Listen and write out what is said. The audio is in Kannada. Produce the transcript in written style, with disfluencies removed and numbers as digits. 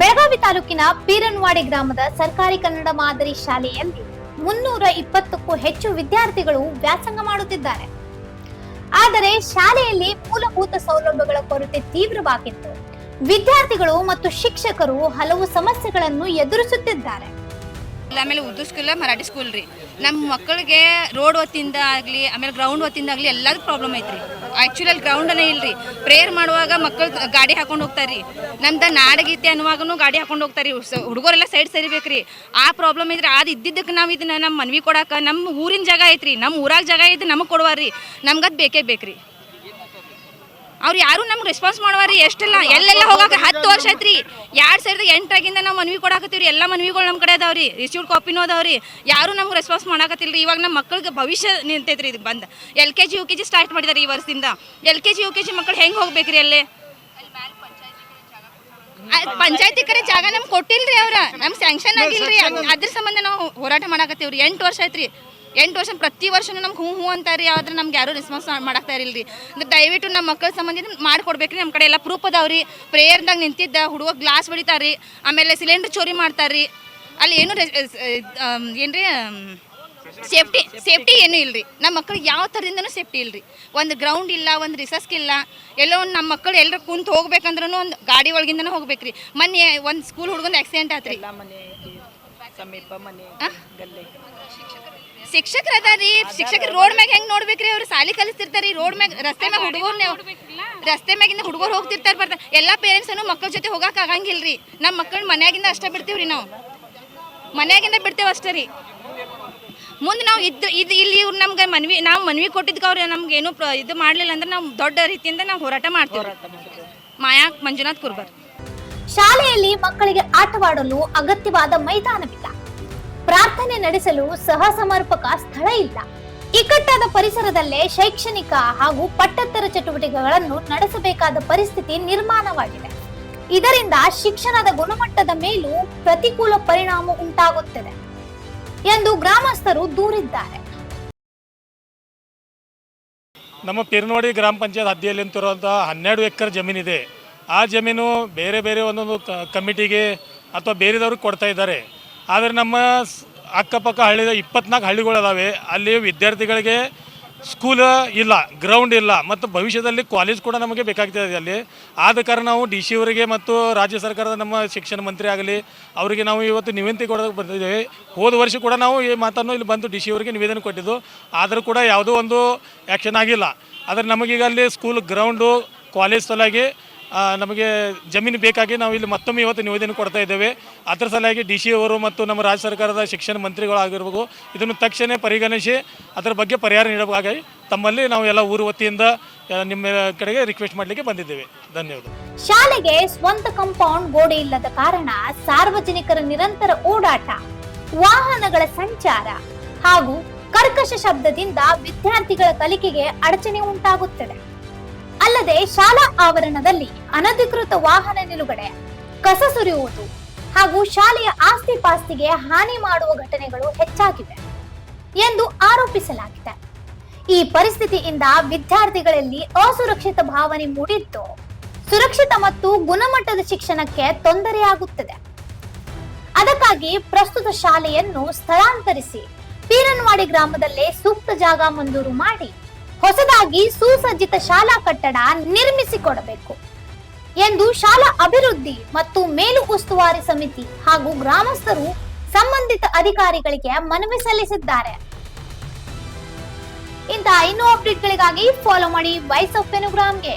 ಬೆಳಗಾವಿ ತಾಲೂಕಿನ ಪೀರನ್ವಾಡಿ ಗ್ರಾಮದ ಸರ್ಕಾರಿ ಕನ್ನಡ ಮಾದರಿ ಶಾಲೆಯಲ್ಲಿ 320ಕ್ಕೂ ಹೆಚ್ಚು ವಿದ್ಯಾರ್ಥಿಗಳು ವ್ಯಾಸಂಗ ಮಾಡುತ್ತಿದ್ದಾರೆ. ಆದರೆ ಶಾಲೆಯಲ್ಲಿ ಮೂಲಭೂತ ಸೌಲಭ್ಯಗಳ ಕೊರತೆ ತೀವ್ರವಾಗಿದ್ದು, ವಿದ್ಯಾರ್ಥಿಗಳು ಮತ್ತು ಶಿಕ್ಷಕರು ಹಲವು ಸಮಸ್ಯೆಗಳನ್ನು ಎದುರಿಸುತ್ತಿದ್ದಾರೆ. ಆಮೇಲೆ ಉರ್ದು ಸ್ಕೂಲ್ ಮರಾಠಿ ಸ್ಕೂಲ್ ರೀ. ನಮ್ಮ ಮಕ್ಕಳಿಗೆ ರೋಡ್ ಹೊತ್ತಿಂದ ಆಗಲಿ ಆಮೇಲೆ ಗ್ರೌಂಡ್ ಹೊತ್ತಿಂದ ಆಗಲಿ ಎಲ್ಲದೂ ಪ್ರಾಬ್ಲಮ್ ಐತ್ರಿ. ಆ್ಯಕ್ಚುಲಿ ಅಲ್ಲಿ ಗ್ರೌಂಡನೇ ಇಲ್ರಿ. ಪ್ರೇಯರ್ ಮಾಡುವಾಗ ಮಕ್ಕಳು ಗಾಡಿ ಹಾಕೊಂಡು ಹೋಗ್ತಾರೆ ರೀ. ನಮ್ದು ನಾಡಗೀತೆ ಅನ್ನುವಾಗೂ ಗಾಡಿ ಹಾಕೊಂಡು ಹೋಗ್ತಾರೆ ರೀ. ಹುಡುಗರೆಲ್ಲ ಸೈಡ್ ಸರಿಬೇಕು ರೀ. ಆ ಪ್ರಾಬ್ಲಮ್ ಐತ್ರಿ. ಅದು ಇದ್ದಿದ್ದಕ್ಕೆ ನಾವು ಇದನ್ನ ನಮ್ಮ ಮನವಿ ಕೊಡಕ್ಕೆ ನಮ್ಮ ಊರಿನ ಜಾಗ ಐತ್ರಿ, ನಮ್ಮ ಊರಾಗ ಜಾಗ ಐತಿ, ನಮಗೆ ಕೊಡುವಾರಿ. ನಮ್ಗೆ ಅದು ಬೇಕೇ ಬೇಕ್ರಿ. ಅವ್ರು ಯಾರು ನಮ್ಗೆ ರೆಸ್ಪಾನ್ಸ್ ಮಾಡುವಾರಿ. ಎಷ್ಟೆಲ್ಲ ಎಲ್ಲೆಲ್ಲ ಹೋಗಕ್ಕೆ 10 ವರ್ಷ ಐತ್ರಿ. 2008 ನಾವು ಮನವಿ ಕೊಡಾಕತ್ತೀವ್ರಿ. ಎಲ್ಲ ಮನವಿಗಳು ನಮ್ಮ ಕಡೆ ಅದಾವ್ರಿ, ರಿಸೀವ್ಡ್ ಕಾಪಿನೂ ಅದಾವ್ರಿ. ಯಾರು ನಮ್ಗೆ ರೆಸ್ಪಾನ್ಸ್ ಮಾಡಾಕತ್ತಿಲ್ರಿ. ಇವಾಗ ನಮ್ಮ ಮಕ್ಕಳಿಗೆ ಭವಿಷ್ಯ ನಿಂತೈತ್ರಿ. ಇದು ಬಂದು LKG UKG ಸ್ಟಾರ್ಟ್ ಮಾಡಿದಾರೆ ಈ ವರ್ಷದಿಂದ. LKG UKG ಮಕ್ಕಳು ಹೆಂಗೆ ಹೋಗ್ಬೇಕ್ರಿ? ಅಲ್ಲೇ ಪಂಚಾಯತಿ ಕಡೆ ಜಾಗ ನಮ್ಗೆ ಕೊಟ್ಟಿಲ್ರಿ. ಅವ್ರ ನಮ್ಗೆ ಸ್ಯಾಂಕ್ಷನ್ ಆಗಿಲ್ರಿ. ಅದ್ರ ಸಂಬಂಧ ನಾವು ಹೋರಾಟ ಮಾಡಾಕತ್ತೀವ್ರಿ. 8 ವರ್ಷ ಐತ್ರಿ. 8 ವರ್ಷ ಪ್ರತಿ ವರ್ಷನೂ ನಮ್ಗೆ ಹ್ಞೂ ಅಂತಾರೆ. ಆದ್ರೆ ನಮ್ಗೆ ಯಾರು ರೆಸ್ಪಾನ್ಸ್ ಮಾಡಾಕ್ತಾ ಇರಲ್ರಿ. ದಯವಿಟ್ಟು ನಮ್ಮ ಮಕ್ಕಳ ಸಂಬಂಧ ಮಾಡಿಕೊಡ್ಬೇಕ್ರಿ. ನಮ್ಮ ಕಡೆ ಎಲ್ಲ ಪ್ರೂಫ್ ಅದಾವ್ರಿ. ಪ್ರೇಯರ್ದಾಗ ನಿಂತಿದ್ದ ಹುಡುಗ ಗ್ಲಾಸ್ ಹೊಡಿತಾರ್ರಿ. ಆಮೇಲೆ ಸಿಲಿಂಡರ್ ಚೋರಿ ಮಾಡ್ತಾರ್ರಿ. ಅಲ್ಲಿ ಏನು ಏನ್ರಿ ಸೇಫ್ಟಿ ಏನೂ ಇಲ್ರಿ. ನಮ್ಮ ಮಕ್ಕಳಿಗೆ ಯಾವ ಥರದಿಂದನೂ ಸೇಫ್ಟಿ ಇಲ್ರಿ. ಒಂದು ಗ್ರೌಂಡ್ ಇಲ್ಲ, ಒಂದು ರಿಸರ್ಚ್ ಇಲ್ಲ. ಎಲ್ಲೋ ಒಂದು ನಮ್ಮ ಮಕ್ಕಳು ಎಲ್ಲರೂ ಕುಂತು ಹೋಗ್ಬೇಕಂದ್ರೂ ಒಂದು ಗಾಡಿ ಒಳಗಿಂದನೂ ಹೋಗ್ಬೇಕ್ರಿ. ಮೊನ್ನೆ ಒಂದು ಸ್ಕೂಲ್ ಹುಡುಗಂದು ಆಕ್ಸಿಡೆಂಟ್ ಆತ್ರಿ. ಶಿಕ್ಷಕರು ಅದಾರಿ. ಶಿಕ್ಷಕರು ರೋಡ್ ಮ್ಯಾಗ ಹೆಂಗ್ ನೋಡ್ಬೇಕ್ರಿ? ಅವ್ರು ಸಾಲಿ ಕಲಿಸ್ತಿರ್ತಾರಿ. ರೋಡ್ ಮ್ಯಾಗ ರಸ್ತೆ ಮ್ಯಾಗ ರಸ್ತೆ ಮ್ಯಾಗಿಂದ ಹುಡುಗರು ಹೋಗ್ತಿರ್ತಾರೆ, ಬರ್ತಾರೆ. ಎಲ್ಲ ಪೇರೆಂಟ್ಸನ್ನು ಮಕ್ಕಳ ಜೊತೆ ಹೋಗಕ್ಕೆ ಆಗಂಗಿಲ್ರಿ. ನಮ್ಮ ಮಕ್ಕಳು ಮನ್ಯಾಗಿಂದ ಅಷ್ಟೇ ಬಿಡ್ತೀವ್ರಿ. ನಾವು ಮನ್ಯಾಗಿಂದ ಬಿಡ್ತೇವೆ ಅಷ್ಟೇ ರೀ. ಮುಂದೆ ನಾವು ಇಲ್ಲಿ ಇವ್ರು ನಮ್ಗೆ ನಾವು ಮನವಿ ಕೊಟ್ಟಿದ್ಕೆ ಅವ್ರು ನಮ್ಗೆ ಏನು ಇದು ಮಾಡಲಿಲ್ಲ ಅಂದ್ರೆ ನಾವು ದೊಡ್ಡ ರೀತಿಯಿಂದ ನಾವು ಹೋರಾಟ ಮಾಡ್ತೀವಿ. ಮಾಯಾ ಮಂಜುನಾಥ್ ಕುರ್ಬರ್. ಶಾಲೆಯಲ್ಲಿ ಮಕ್ಕಳಿಗೆ ಆಟವಾಡಲು ಅಗತ್ಯವಾದ ಮೈದಾನವಿಲ್ಲ. ಪ್ರಾರ್ಥನೆ ನಡೆಸಲು ಸಹ ಸಮರ್ಪಕ ಸ್ಥಳ ಇಲ್ಲ. ಇಕ್ಕಟ್ಟಾದ ಪರಿಸರದಲ್ಲೇ ಶೈಕ್ಷಣಿಕ ಹಾಗೂ ಪಠ್ಯೇತರ ಚಟುವಟಿಕೆಗಳನ್ನು ನಡೆಸಬೇಕಾದ ಪರಿಸ್ಥಿತಿ ನಿರ್ಮಾಣವಾಗಿದೆ. ಇದರಿಂದ ಶಿಕ್ಷಣದ ಗುಣಮಟ್ಟದ ಮೇಲೂ ಪ್ರತಿಕೂಲ ಪರಿಣಾಮ ಉಂಟಾಗುತ್ತದೆ ಎಂದು ಗ್ರಾಮಸ್ಥರು ದೂರಿದ್ದಾರೆ. ನಮ್ಮ ಪೀರನ್ವಾಡಿ ಗ್ರಾಮ ಪಂಚಾಯತ್ ಹದ್ದಿಯಲ್ಲಿ ಅಂತಿರುವಂತಹ 12 ಎಕರೆ ಜಮೀನಿದೆ. ಆ ಜಮೀನು ಬೇರೆ ಬೇರೆ ಒಂದೊಂದು ಕಮಿಟಿಗೆ ಅಥವಾ ಬೇರೆದವ್ರಿಗೆ ಕೊಡ್ತಾ ಇದ್ದಾರೆ. ಆದರೆ ನಮ್ಮ ಅಕ್ಕಪಕ್ಕ 24 ಹಳ್ಳಿಗಳು ಅದಾವೆ. ಅಲ್ಲಿ ವಿದ್ಯಾರ್ಥಿಗಳಿಗೆ ಸ್ಕೂಲ್ ಇಲ್ಲ, ಗ್ರೌಂಡ್ ಇಲ್ಲ, ಮತ್ತು ಭವಿಷ್ಯದಲ್ಲಿ ಕಾಲೇಜ್ ಕೂಡ ನಮಗೆ ಬೇಕಾಗ್ತದೆ ಅಲ್ಲಿ. ಆದ ಕಾರಣ ನಾವು DC ಅವರಿಗೆ ಮತ್ತು ರಾಜ್ಯ ಸರ್ಕಾರದ ನಮ್ಮ ಶಿಕ್ಷಣ ಮಂತ್ರಿ ಆಗಲಿ ಅವರಿಗೆ ನಾವು ಇವತ್ತು ನಿವೇದನೆ ಕೊಡೋದಕ್ಕೆ ಬಂದಿದ್ದೇವೆ. ಹೋದ ವರ್ಷ ಕೂಡ ನಾವು ಈ ಮಾತನ್ನು ಇಲ್ಲಿ ಬಂದು DC ಅವರಿಗೆ ನಿವೇದನೆ ಕೊಟ್ಟಿದ್ದು. ಆದರೂ ಕೂಡ ಯಾವುದೋ ಒಂದು ಆ್ಯಕ್ಷನ್ ಆಗಿಲ್ಲ. ಆದರೆ ನಮಗೀಗ ಅಲ್ಲಿ ಸ್ಕೂಲ್, ಗ್ರೌಂಡು, ಕಾಲೇಜ್ ಸಲುವಾಗಿ ನಮಗೆ ಜಮೀನು ಬೇಕಾಗಿ ನಾವು ಇಲ್ಲಿ ಮತ್ತೊಮ್ಮೆ ಇವತ್ತು ನಿವೇದನೆ ಕೊಡ್ತಾ ಇದ್ದೇವೆ. ಅದರ ಸಲುವಾಗಿ DC ಅವರು ಮತ್ತು ನಮ್ಮ ರಾಜ್ಯ ಸರ್ಕಾರದ ಶಿಕ್ಷಣ ಮಂತ್ರಿಗಳಾಗಿರ್ಬೇಕು, ಇದನ್ನು ತಕ್ಷಣ ಪರಿಗಣಿಸಿ ಅದರ ಬಗ್ಗೆ ಪರಿಹಾರ ನೀಡಬೇಕಾಗಿ ತಮ್ಮಲ್ಲಿ ನಾವು ಎಲ್ಲ ಊರು ವತಿಯಿಂದ ನಿಮ್ಮ ಕಡೆಗೆ ರಿಕ್ವೆಸ್ಟ್ ಮಾಡಲಿಕ್ಕೆ ಬಂದಿದ್ದೇವೆ. ಧನ್ಯವಾದ. ಶಾಲೆಗೆ ಸ್ವಂತ ಕಾಂಪೌಂಡ್ ಗೋಡೆ ಇಲ್ಲದ ಕಾರಣ ಸಾರ್ವಜನಿಕರ ನಿರಂತರ ಓಡಾಟ, ವಾಹನಗಳ ಸಂಚಾರ ಹಾಗೂ ಕರ್ಕಶ ಶಬ್ದದಿಂದ ವಿದ್ಯಾರ್ಥಿಗಳ ಕಲಿಕೆಗೆ ಅಡಚಣೆ ಉಂಟಾಗುತ್ತದೆ. ಅಲ್ಲದೆ ಶಾಲಾ ಆವರಣದಲ್ಲಿ ಅನಧಿಕೃತ ವಾಹನ ನಿಲುಗಡೆ, ಕಸ ಸುರಿಯುವುದು ಹಾಗೂ ಶಾಲೆಯ ಆಸ್ತಿ ಪಾಸ್ತಿಗೆ ಹಾನಿ ಮಾಡುವ ಘಟನೆಗಳು ಹೆಚ್ಚಾಗಿವೆ ಎಂದು ಆರೋಪಿಸಲಾಗಿದೆ. ಈ ಪರಿಸ್ಥಿತಿಯಿಂದ ವಿದ್ಯಾರ್ಥಿಗಳಲ್ಲಿ ಅಸುರಕ್ಷಿತ ಭಾವನೆ ಮೂಡಿದ್ದು, ಸುರಕ್ಷಿತ ಮತ್ತು ಗುಣಮಟ್ಟದ ಶಿಕ್ಷಣಕ್ಕೆ ತೊಂದರೆಯಾಗುತ್ತದೆ. ಅದಕ್ಕಾಗಿ ಪ್ರಸ್ತುತ ಶಾಲೆಯನ್ನು ಸ್ಥಳಾಂತರಿಸಿ ಪೀರನ್ವಾಡಿ ಗ್ರಾಮದಲ್ಲೇ ಸೂಕ್ತ ಜಾಗ ಮಂಜೂರು ಮಾಡಿ ಹೊಸದಾಗಿ ಸುಸಜ್ಜಿತ ಶಾಲಾ ಕಟ್ಟಡ ನಿರ್ಮಿಸಿಕೊಡಬೇಕು ಎಂದು ಶಾಲಾ ಅಭಿವೃದ್ಧಿ ಮತ್ತು ಮೇಲು ಉಸ್ತುವಾರಿ ಸಮಿತಿ ಹಾಗೂ ಗ್ರಾಮಸ್ಥರು ಸಂಬಂಧಿತ ಅಧಿಕಾರಿಗಳಿಗೆ ಮನವಿ ಸಲ್ಲಿಸಿದ್ದಾರೆ. ಇಂತಹ ಇನ್ನೂ ಅಪ್ಡೇಟ್ಗಳಿಗಾಗಿ ಫಾಲೋ ಮಾಡಿ ವಾಯ್ಸ್ ಆಫ್ ಪೆನುಗ್ರಾಮ್ಗೆ.